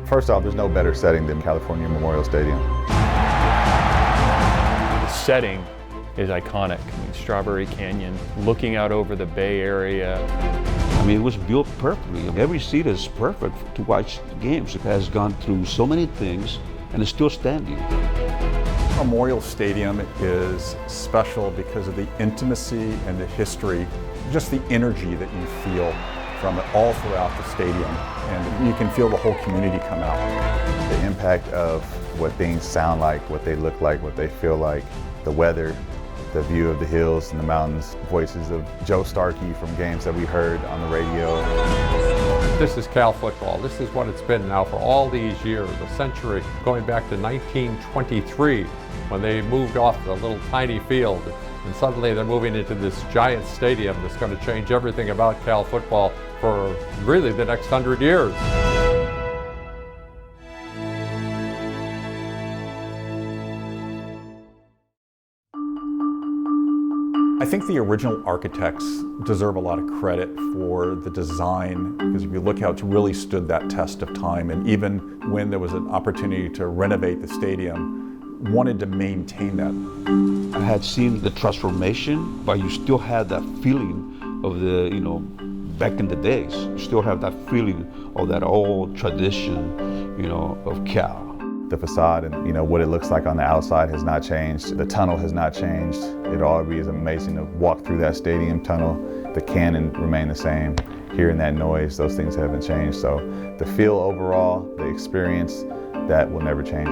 First off, there's no better setting than California Memorial Stadium. The setting is iconic. I mean, Strawberry Canyon, looking out over the Bay Area. I mean, it was built perfectly. Every seat is perfect to watch the games. It has gone through so many things and it's still standing. Memorial Stadium is special because of the intimacy and the history, just the energy that you feel from it all throughout the stadium. And you can feel the whole community come out. The impact of what things sound like, what they look like, what they feel like, the weather, the view of the hills and the mountains, voices of Joe Starkey from games that we heard on the radio. This is Cal football. This is what it's been now for all these years, a century, going back to 1923, when they moved off the little tiny field. And suddenly they're moving into this giant stadium that's going to change everything about Cal football for really the next 100 years. I think the original architects deserve a lot of credit for the design, because if you look how it's really stood that test of time, and even when there was an opportunity to renovate the stadium, wanted to maintain that. I had seen the transformation, but you still had that feeling of the, back in the days. You still have that feeling of that old tradition, of Cal. The facade and what it looks like on the outside has not changed. The tunnel has not changed. It'll always be amazing to walk through that stadium tunnel. The cannon remain the same. Hearing that noise, those things haven't changed. So the feel overall, the experience, that will never change.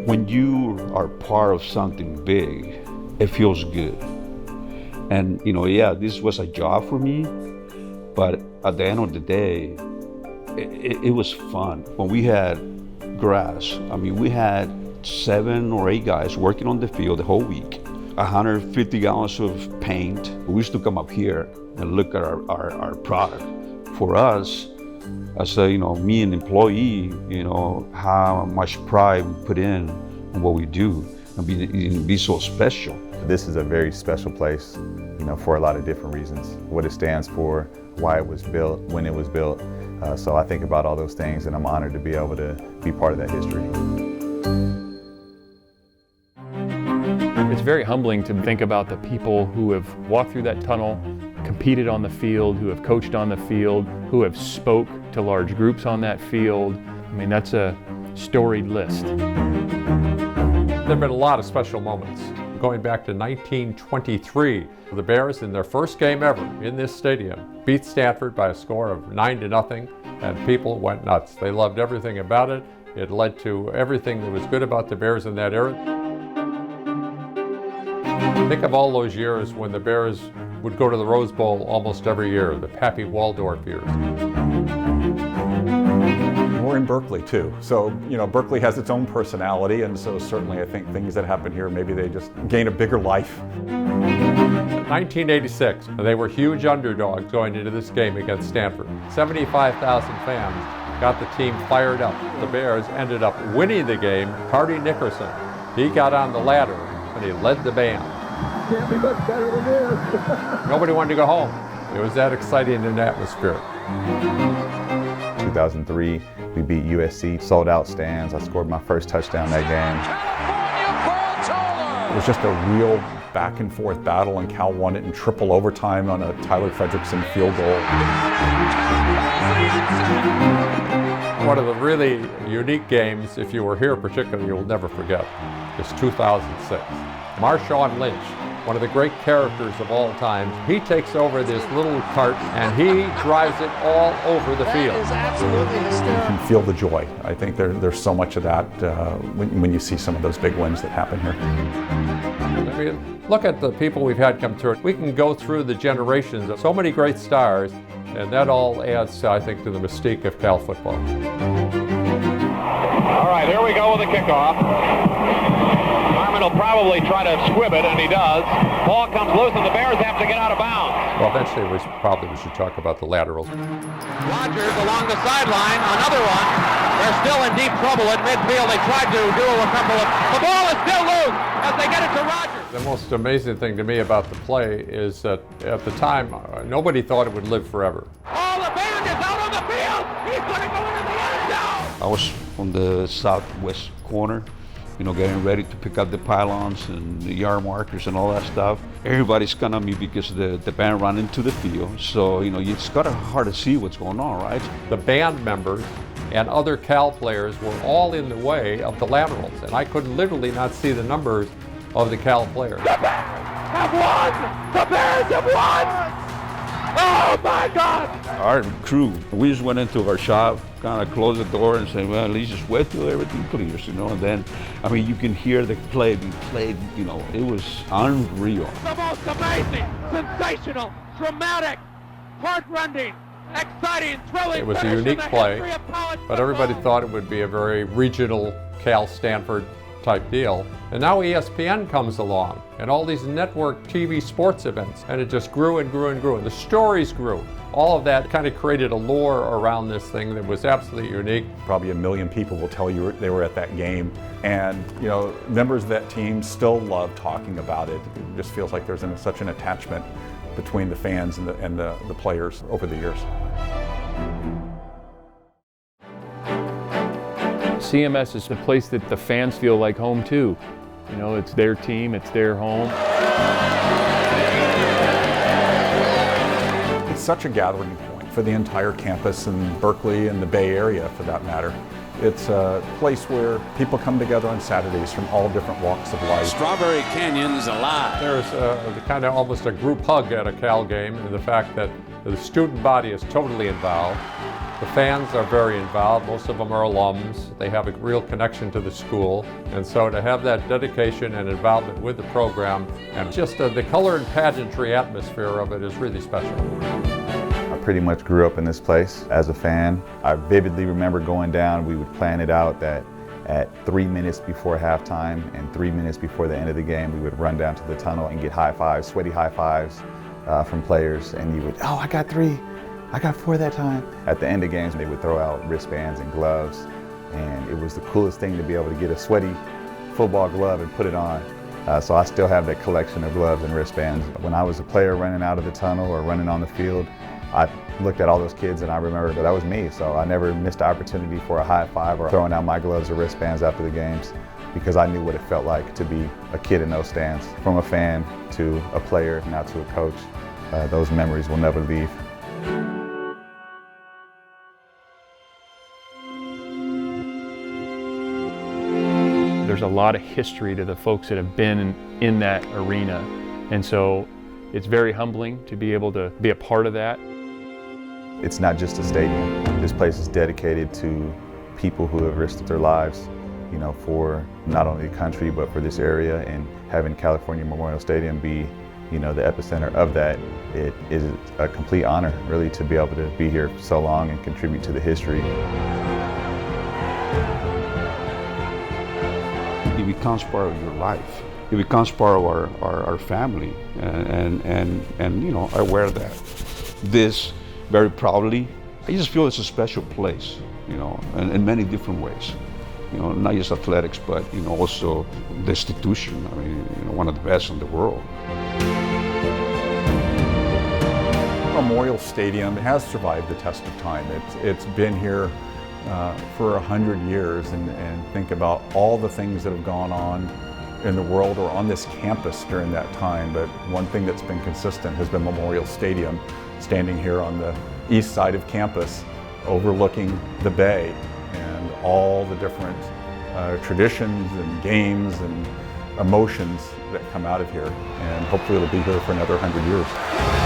When you are part of something big, it feels good. And this was a job for me, but at the end of the day, it was fun. When we had grass, we had 7 or 8 guys working on the field the whole week, 150 gallons of paint. We used to come up here and look at our product. For us, as a, me an employee, how much pride we put in what we do and be so special. This is a very special place, for a lot of different reasons. What it stands for, why it was built, when it was built. So I think about all those things, and I'm honored to be able to be part of that history. It's very humbling to think about the people who have walked through that tunnel, competed on the field, who have coached on the field, who have spoke to large groups on that field. That's a storied list. There have been a lot of special moments. Going back to 1923, the Bears in their first game ever in this stadium beat Stanford by a score of 9-0, and people went nuts. They loved everything about it. It led to everything that was good about the Bears in that era. Think of all those years when the Bears would go to the Rose Bowl almost every year, the Pappy Waldorf years. We're in Berkeley too, so Berkeley has its own personality, and so certainly I think things that happen here, maybe they just gain a bigger life. 1986, they were huge underdogs going into this game against Stanford. 75,000 fans got the team fired up. The Bears ended up winning the game. Hardy Nickerson, he got on the ladder and he led the band. Can't be much better than this. Nobody wanted to go home. It was that exciting an atmosphere. 2003, we beat USC, sold out stands. I scored my first touchdown that game. It was just a real back and forth battle, and Cal won it in triple overtime on a Tyler Fredrickson field goal. One of the really unique games, if you were here particularly, you'll never forget, is 2006. Marshawn Lynch, one of the great characters of all time, he takes over this little cart and he drives it all over the field. That is absolutely hysterical. You can feel the joy. I think there's so much of that when you see some of those big wins that happen here. Look at the people we've had come through. We can go through the generations of so many great stars, and that all adds, I think, to the mystique of Cal football. All right, here we go with the kickoff. Harmon will probably try to squib it, and he does. Ball comes loose, and the Bears have to get out of bounds. Well, eventually we should talk about the laterals. Rogers along the sideline, another one. They're still in deep trouble at midfield. They tried to do a couple of... The ball is still loose as they get it to Rogers. The most amazing thing to me about the play is that at the time, nobody thought it would live forever. Oh, the band is out on the field. He's going to go into the end zone. I was on the southwest corner, getting ready to pick up the pylons and the yard markers and all that stuff. Everybody's kind of me because the band ran into the field. So, it's kind of hard to see what's going on, right? The band members and other Cal players were all in the way of the laterals, and I could literally not see the numbers of the Cal players. The Bears have won! The Bears have won! Oh my God! Our crew, we just went into our shop, kind of closed the door and said, well, at least just wait till everything clears, and then, you can hear the play being played, it was unreal. The most amazing, sensational, dramatic, heart-rending, exciting, thrilling. It was a finish in unique the play, history of college but everybody football. thought it would be a very regional Cal-Stanford type deal. And now ESPN comes along and all these network TV sports events, and it just grew and grew and grew, and the stories grew. All of that kind of created a lore around this thing that was absolutely unique. Probably 1 million people will tell you they were at that game. And, members of that team still love talking about it. It just feels like there's such an attachment between the fans and the players over the years. CMS is the place that the fans feel like home too. It's their team, it's their home. It's such a gathering point for the entire campus in Berkeley and the Bay Area, for that matter. It's a place where people come together on Saturdays from all different walks of life. Strawberry Canyon's alive. There's kind of almost a group hug at a Cal game, and the fact that the student body is totally involved. The fans are very involved. Most of them are alums. They have a real connection to the school. And so to have that dedication and involvement with the program, and just the color and pageantry atmosphere of it is really special. I pretty much grew up in this place as a fan. I vividly remember going down. We would plan it out that at 3 minutes before halftime and 3 minutes before the end of the game, we would run down to the tunnel and get high fives, sweaty high fives from players. And you would, oh, I got 3. I got 4 that time. At the end of games, they would throw out wristbands and gloves, and it was the coolest thing to be able to get a sweaty football glove and put it on. So I still have that collection of gloves and wristbands. When I was a player running out of the tunnel or running on the field, I looked at all those kids and I remember that was me. So I never missed an opportunity for a high five or throwing out my gloves or wristbands after the games, because I knew what it felt like to be a kid in those stands. From a fan to a player, now to a coach, those memories will never leave. There's a lot of history to the folks that have been in that arena. And so it's very humbling to be able to be a part of that. It's not just a stadium. This place is dedicated to people who have risked their lives, for not only the country, but for this area. And having California Memorial Stadium be, the epicenter of that, it is a complete honor, really, to be able to be here so long and contribute to the history. It becomes part of your life. It becomes part of our family, and I wear that. This very proudly. I just feel it's a special place, in many different ways. Not just athletics, but also the institution. One of the best in the world. Memorial Stadium has survived the test of time. It's been here for 100 years, and think about all the things that have gone on in the world or on this campus during that time. But one thing that's been consistent has been Memorial Stadium, standing here on the east side of campus, overlooking the bay and all the different traditions and games and emotions that come out of here. And hopefully it'll be here for another 100 years.